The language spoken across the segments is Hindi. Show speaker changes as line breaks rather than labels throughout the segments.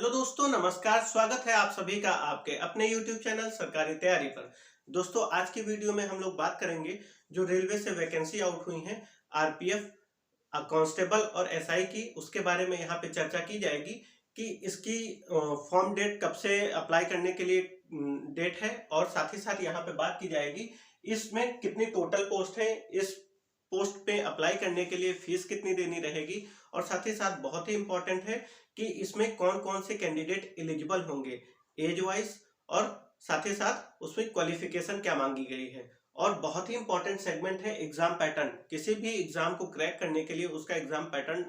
हेलो दोस्तों, नमस्कार। स्वागत है आप सभी का आपके अपने YouTube चैनल सरकारी तैयारी पर। दोस्तों, आज की वीडियो में हम लोग बात करेंगे जो रेलवे से वैकेंसी आउट हुई हैं आरपीएफ, कांस्टेबल और एसआई की, उसके बारे में यहाँ पे चर्चा की जाएगी कि इसकी फॉर्म डेट कब से अप्लाई करने के लिए डेट है, और साथ ही साथ यहाँ पे बात की जाएगी इसमें कितनी टोटल पोस्ट है, इस पोस्ट पे अप्लाई करने के लिए फीस कितनी देनी रहेगी, और साथ ही साथ बहुत ही इंपॉर्टेंट है कि इसमें कौन कौन से कैंडिडेट एलिजिबल होंगे एज वाइज, और साथ ही साथ उसमें क्वालिफिकेशन क्या मांगी गई है। और बहुत ही इंपॉर्टेंट सेगमेंट है एग्जाम पैटर्न। किसी भी एग्जाम को क्रैक करने के लिए उसका एग्जाम पैटर्न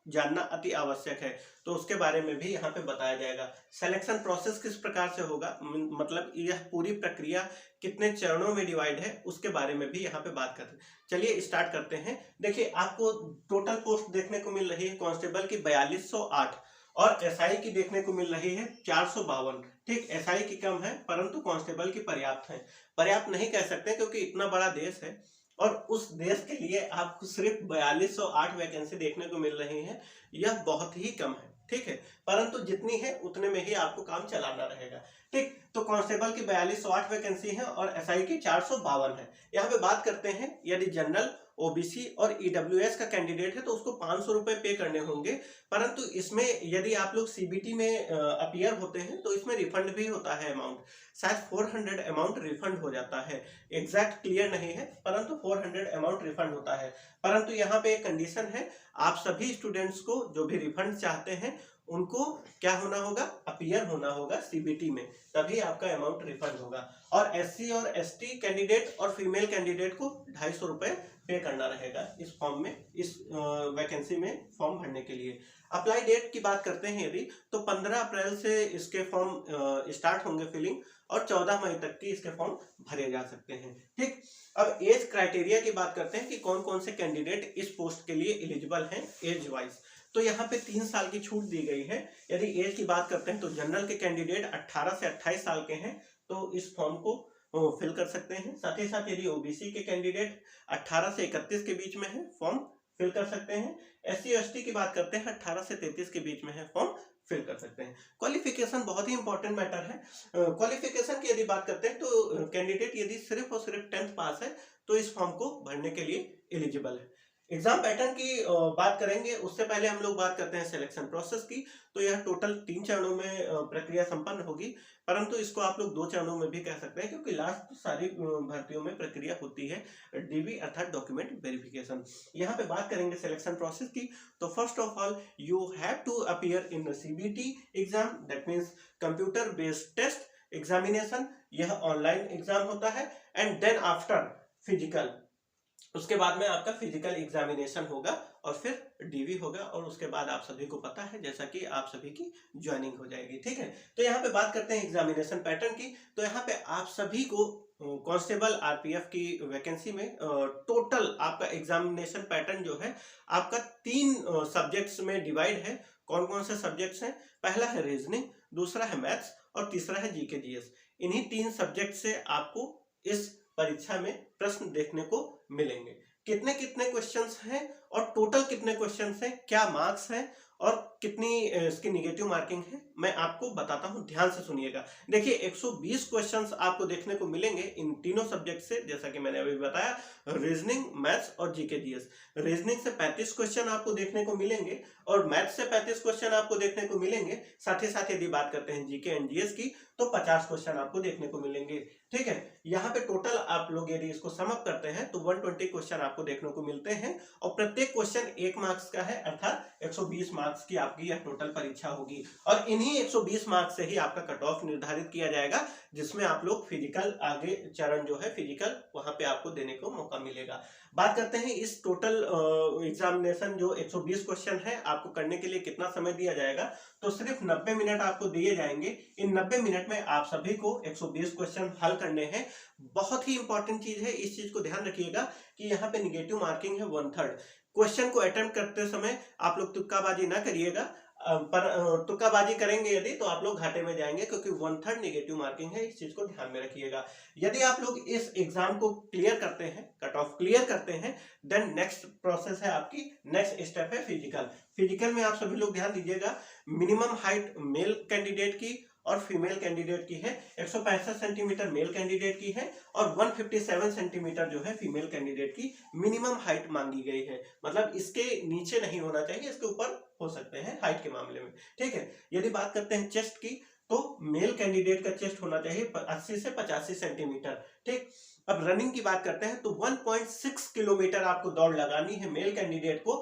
जानना अति आवश्यक है, तो उसके बारे में भी यहाँ पे बताया जाएगा। सिलेक्शन प्रोसेस किस प्रकार से होगा, मतलब यह पूरी प्रक्रिया कितने चरणों में डिवाइड है, उसके बारे में भी यहाँ पे बात करते हैं। चलिए स्टार्ट करते हैं। देखिए, आपको टोटल पोस्ट देखने को मिल रही है कांस्टेबल की 4208 और एसआई की देखने को मिल रही है 452। ठीक, एसआई की कम है परंतु कांस्टेबल की पर्याप्त है। पर्याप्त नहीं कह सकते क्योंकि इतना बड़ा देश है और उस देश के लिए आपको सिर्फ 4208 वैकेंसी देखने को मिल रही है, यह बहुत ही कम है। ठीक है, परंतु जितनी है उतने में ही आपको काम चलाना रहेगा। ठीक, तो कांस्टेबल की 4208 वैकेंसी है और एसआई की 452 है। यहाँ पे बात करते हैं, यदि जनरल, ओबीसी और ईडब्ल्यूएस का कैंडिडेट है तो उसको 500 रुपए पे करने होंगे, परंतु इसमें यदि आप लोग सीबीटी में अपीयर होते हैं तो इसमें रिफंड भी होता है अमाउंट, शायद 400 अमाउंट रिफंड हो जाता है। एग्जैक्ट क्लियर नहीं है परंतु 400 अमाउंट रिफंड होता है। परंतु यहाँ पे एक कंडीशन है, आप सभी स्टूडेंट्स को जो भी रिफंड चाहते हैं उनको क्या होना होगा, अपीयर होना होगा सीबीटी में, तभी आपका अमाउंट रिफंड होगा। और एससी और एसटी कैंडिडेट और फीमेल कैंडिडेट को 250 रुपए पे करना रहेगा इस फॉर्म में, इस वैकेंसी में फॉर्म भरने के लिए। अप्लाई डेट की बात करते हैं यदि, तो 15 अप्रैल से इसके फॉर्म स्टार्ट होंगे फिलिंग और 14 मई तक की इसके फॉर्म भरे जा सकते हैं। ठीक, अब एज क्राइटेरिया की बात करते हैं कि कौन कौन से कैंडिडेट इस पोस्ट के लिए एलिजिबल हैं एज वाइज। तो यहाँ पे 3 साल की छूट दी गई है। यदि एज की बात करते हैं तो जनरल के कैंडिडेट 18 से 28 साल के हैं तो इस फॉर्म को फिल कर सकते हैं। साथ ही साथ यदि ओबीसी के कैंडिडेट 18 से 31 के बीच में है, फॉर्म फिल कर सकते हैं। एससी एसटी की बात करते हैं 18 से 33 के बीच में है, फॉर्म फिल कर सकते हैं। क्वालिफिकेशन बहुत ही इंपॉर्टेंट मैटर है। क्वालिफिकेशन की यदि बात करते हैं तो कैंडिडेट यदि सिर्फ और सिर्फ 10th पास है तो इस फॉर्म को भरने के लिए एलिजिबल है। एग्जाम पैटर्न की बात करेंगे, उससे पहले हम लोग बात करते हैं सिलेक्शन प्रोसेस की। तो यह टोटल 3 चरणों में प्रक्रिया संपन्न होगी, परंतु इसको आप लोग 2 चरणों में भी कह सकते हैं क्योंकि लास्ट सारी भर्तियों में प्रक्रिया होती है डीवी अर्थात डॉक्यूमेंट वेरिफिकेशन। यहाँ पे बात करेंगे सिलेक्शन प्रोसेस की। तो first of all you have to appear in CBT exam, that means computer based test examination. यह ऑनलाइन एग्जाम होता है एंड देन आफ्टर फिजिकल, उसके बाद में आपका फिजिकल एग्जामिनेशन होगा और फिर डीवी होगा, और उसके बाद आप सभी को पता है जैसा कि आप सभी की ज्वाइनिंग हो जाएगी। ठीक है, तो यहाँ पे बात करते हैं एग्जामिनेशन पैटर्न की। तो यहाँ पे आप सभी को कांस्टेबल आरपीएफ की वैकेंसी में टोटल आपका एग्जामिनेशन पैटर्न जो है आपका 3 सब्जेक्ट्स में डिवाइड है। कौन कौन से सब्जेक्ट्स हैं? पहला है रीजनिंग, दूसरा है मैथ्स और तीसरा है जीके जीएस। इन्हीं 3 सब्जेक्ट से आपको इस परीक्षा में प्रश्न देखने को मिलेंगे। कितने कितने क्वेश्चंस हैं और टोटल कितने क्वेश्चंस हैं, क्या मार्क्स हैं और कितनी इसकी निगेटिव मार्किंग है, मैं आपको बताता हूं, ध्यान से सुनिएगा। देखिए, 120 क्वेश्चंस आपको देखने को मिलेंगे इन तीनों सब्जेक्ट से, जैसा कि मैंने अभी बताया, रीजनिंग, मैथ्स और जीके जीएस। रीजनिंग से 35 क्वेश्चन आपको देखने को मिलेंगे और मैथ्स से 35 क्वेश्चन आपको देखने को मिलेंगे। साथ ही साथ यदि बात करते हैं जीके एंड जीएस की तो 50 क्वेश्चन आपको देखने को मिलेंगे। ठीक है, यहाँ पे टोटल आप लोग यदि इसको सम अप करते हैं तो 120 क्वेश्चन आपको देखने को मिलते हैं और प्रत्येक क्वेश्चन 1 मार्क्स का है, अर्थात 120 मार्क्स की आपकी यह टोटल परीक्षा होगी। और इन्हीं 120 मार्क्स से ही आपका कट ऑफ निर्धारित किया जाएगा, जिसमें आप लोग फिजिकल, आगे चरण जो है फिजिकल, वहां पे आपको देने को मौका मिलेगा। बात करते हैं इस टोटल एग्जामिनेशन जो 120 क्वेश्चन है आपको करने के लिए कितना समय दिया जाएगा। तो सिर्फ 90 मिनट आपको दिए जाएंगे। इन 90 मिनट में आप सभी को 120 क्वेश्चन हल करने हैं। बहुत ही इंपॉर्टेंट चीज है, इस चीज को ध्यान रखिएगा कि यहाँ पे निगेटिव मार्किंग है 1/3। क्वेश्चन को अटेम्प्ट करते समय आप लोग तुक्काबाजी ना करिएगा, पर तुक्काबाजी करेंगे यदि तो आप लोग घाटे में जाएंगे, क्योंकि 1/3 नेगेटिव मार्किंग है, इस चीज को ध्यान में रखिएगा। यदि आप लोग इस एग्जाम को क्लियर करते हैं, कट ऑफ क्लियर करते हैं, देन नेक्स्ट प्रोसेस है आपकी, नेक्स्ट स्टेप है फिजिकल। फिजिकल में आप सभी लोग ध्यान दीजिएगा, मिनिमम हाइट मेल कैंडिडेट की और फीमेल कैंडिडेट की है 165 सेंटीमीटर मेल कैंडिडेट की है और 157 सेंटीमीटर जो है फीमेल कैंडिडेट की मिनिमम हाइट मांगी गई है। मतलब इसके नीचे नहीं होना चाहिए, इसके ऊपर हो सकते हैं हाइट के मामले में, ठीक है। यदि बात करते हैं चेस्ट की, तो मेल कैंडिडेट का चेस्ट होना चाहिए 80 से 85 सेंटीमीटर, ठीक। अब रनिंग की बात करते हैं तो 1.6 किलोमीटर आपको दौड़ लगानी है मेल कैंडिडेट को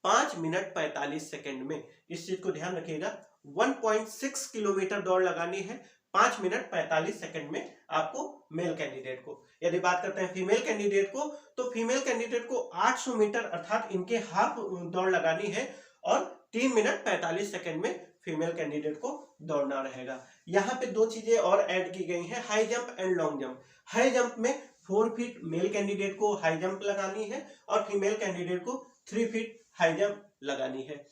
5 मिनट 45 सेकंड में। इस चीज को ध्यान रखिएगा, 1.6 किलोमीटर दौड़ लगानी है 5 मिनट 45 सेकंड में आपको मेल कैंडिडेट को। यदि बात करते हैं फीमेल कैंडिडेट को, तो फीमेल कैंडिडेट को 800 मीटर अर्थात इनके हाफ दौड़ लगानी है और 3 मिनट 45 सेकंड में फीमेल कैंडिडेट को दौड़ना रहेगा। यहाँ पे दो चीजें और ऐड की गई हैं, high jump and long jump. High jump में 4 फीट मेल कैंडिडेट को हाई जंप लगानी है और फीमेल कैंडिडेट को 3 फीट हाई जंप लगानी है।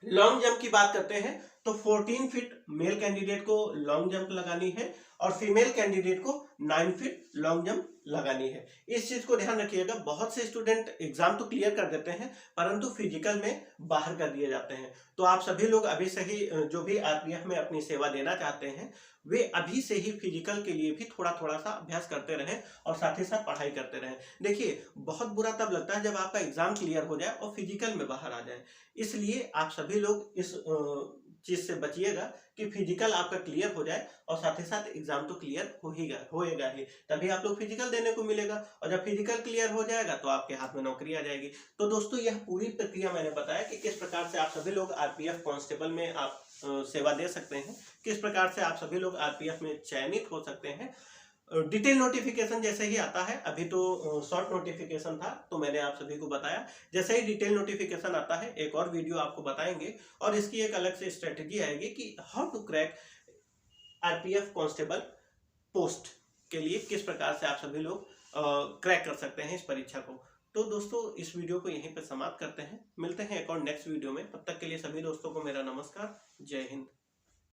लॉन्ग जंप की बात करते हैं तो 14 फीट मेल कैंडिडेट को लॉन्ग जंप लगानी है और फीमेल कैंडिडेट को 9 फीट लॉन्ग जंप लगानी है। इस चीज को ध्यान रखिएगा, बहुत से स्टूडेंट एग्जाम तो क्लियर कर देते हैं परंतु फिजिकल में बाहर कर दिए जाते हैं। तो आप सभी लोग अभी से ही जो भी आरपीएफ में अपनी सेवा देना चाहते हैं वे अभी से ही फिजिकल के लिए भी थोड़ा थोड़ा सा अभ्यास करते रहें और साथ ही साथ पढ़ाई करते रहें। देखिए बहुत बुरा तब लगता है जब आपका एग्जाम क्लियर हो जाए और फिजिकल में बाहर आ जाए, इसलिए आप सभी लोग इस चीज से बचिएगा कि फिजिकल आपका क्लियर हो जाए और साथ ही साथ एग्जाम तो क्लियर होएगा ही, तभी आप लोग फिजिकल देने को मिलेगा और जब फिजिकल क्लियर हो जाएगा तो आपके हाथ में नौकरी आ जाएगी। तो दोस्तों यह पूरी प्रक्रिया मैंने बताया कि किस प्रकार से आप सभी लोग आरपीएफ कांस्टेबल में आप सेवा दे सकते हैं, किस प्रकार से आप सभी लोग आरपीएफ में चयनित हो सकते हैं। डिटेल नोटिफिकेशन जैसे ही आता है, अभी तो शॉर्ट नोटिफिकेशन था तो मैंने आप सभी को बताया, जैसे ही डिटेल नोटिफिकेशन आता है एक और वीडियो आपको बताएंगे और इसकी एक अलग से स्ट्रेटेजी आएगी कि how to crack RPF constable post के लिए किस प्रकार से आप सभी लोग क्रैक कर सकते हैं इस परीक्षा को। तो दोस्तों इस वीडियो को यहीं पर समाप्त करते हैं, मिलते हैं एक और नेक्स्ट वीडियो में। तब तक के लिए सभी दोस्तों को मेरा नमस्कार, जय हिंद।